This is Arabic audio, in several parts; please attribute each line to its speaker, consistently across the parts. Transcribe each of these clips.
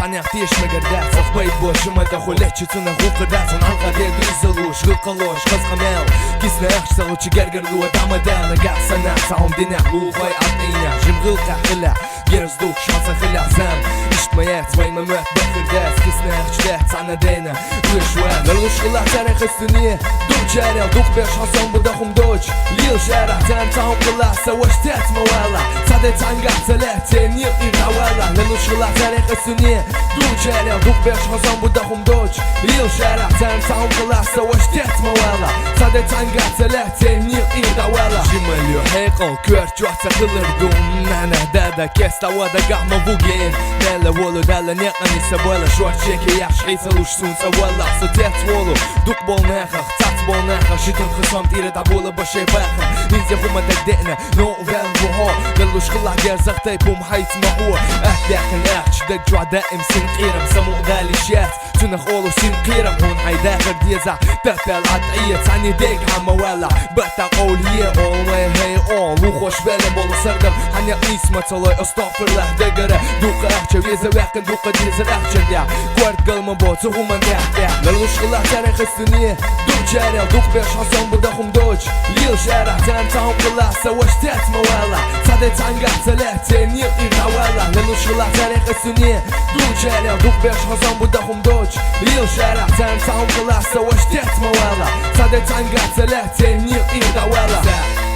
Speaker 1: Понятно, ешь мегардат Сахбайт больше мата хулечи цуна хукардат Сон алқаде дуизалу шгылқалу шқазқамел Кисна эхшса лучи гергерлу адамадел Нагасана саум дина лухай атнина Жимғылқа хила Герздух шанса хила зам Иштмаят своим амет бахырдас Кисна эхчдат санадена Вышуат Нарлуш хила тарих истуни Дух жарил, дух беш хасан будахум дочь Лил шарах тан таум хила Саваштат мавала Садет ангат салят Нил и равала Нарлуш хила тарих истуни Дух жарил, дух беш хасан будахум дочь Лил шарах тан таум хила Саваштат мавала Садет ангат салят Нил и равала Жималю хейқл Кверт жуатса хылырдум Нана дада кеста вада гахма вуген Нелла волу дала неқани сабала Шуат чеки яш хейсалуш сунца вала Сотец волу Дук бол нехах Цац бол нехах Шитын хысам тире табула башей бэха Нинзя хума дагдена Но увен вухо Галуш хыла герзахтай пум хайц махуа Ахляхын ахч Даг жуа даим син قيرم سمو دالي شات تنخ اولو سين قيرم هون حيداخر ديزا تتل عطعية تاني ديك عما ولا بتا قول هي all way hey all وخوش بلن بولو سردم هنيا اسمه تلوي استغفر له دقره دوقة احجة ويزا واقن دوقة ديزا احجة ديا كوارد قلما بوت وهما ديا للوش خلا تاريخ السنية دوق جاري دوق بيش حصان بدخم دوج ليل شارع تان تاهم قلا سواش تات مولا صادي تانقع تلاتين نيل إغاوالا للوش خلا تاريخ السنية دوق جاري دوق بيش حصان بدخم دوج ليل شارع تان تاهم قلا سواش تات مولا صادي تانقع تلاتين نيل إغاوالا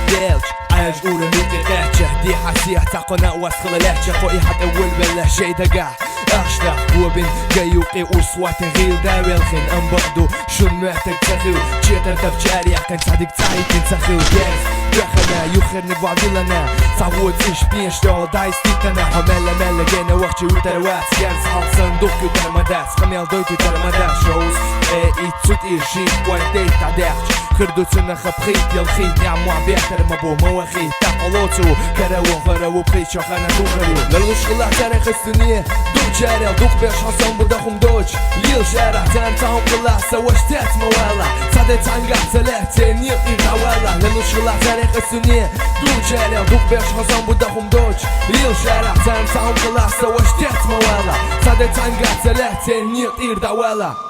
Speaker 1: ديلج عاج أولى ميتي غاتشة دي حسيح تاقنا واسخل لهجة خوي حد أول بله شي دقاع أخشتاق وبن جايوقي ورسوات غيل داوي الخين أم بقدو شن محتاج تخيو تشيتر تفجاري كان صادق تعي تنسخيو جاز دخلنا يخرني بعضلنا صعود إيش بيش دول دايس تيتنا حمالة مالة جينا وقتي وتروات جارز حال صندوق وترمداس خميال دويتو ترمداس شوز اي تسوت إيشي وانتي تعداخش خردو تنخ بخيت يالخيت نعم وعبيحتر مبو مواخيت تاقلوتو كراو غراو بخيت شوخانا دوخرو للوش خلاح تاريخ السنية دوق جاري دوق بيش حصان بدخم دوج ليل شارع تان تاهم قلا سواش تات مولا صادي تانقع تلاتين نيل إغاوالا للوش خلاح تاريخ السنية دوق جاري دوق بيش حصان بدخم دوج ليل شارع تان تاهم قلا سواش تات مولا صادي تانقع تلاتين نيل إغاوالا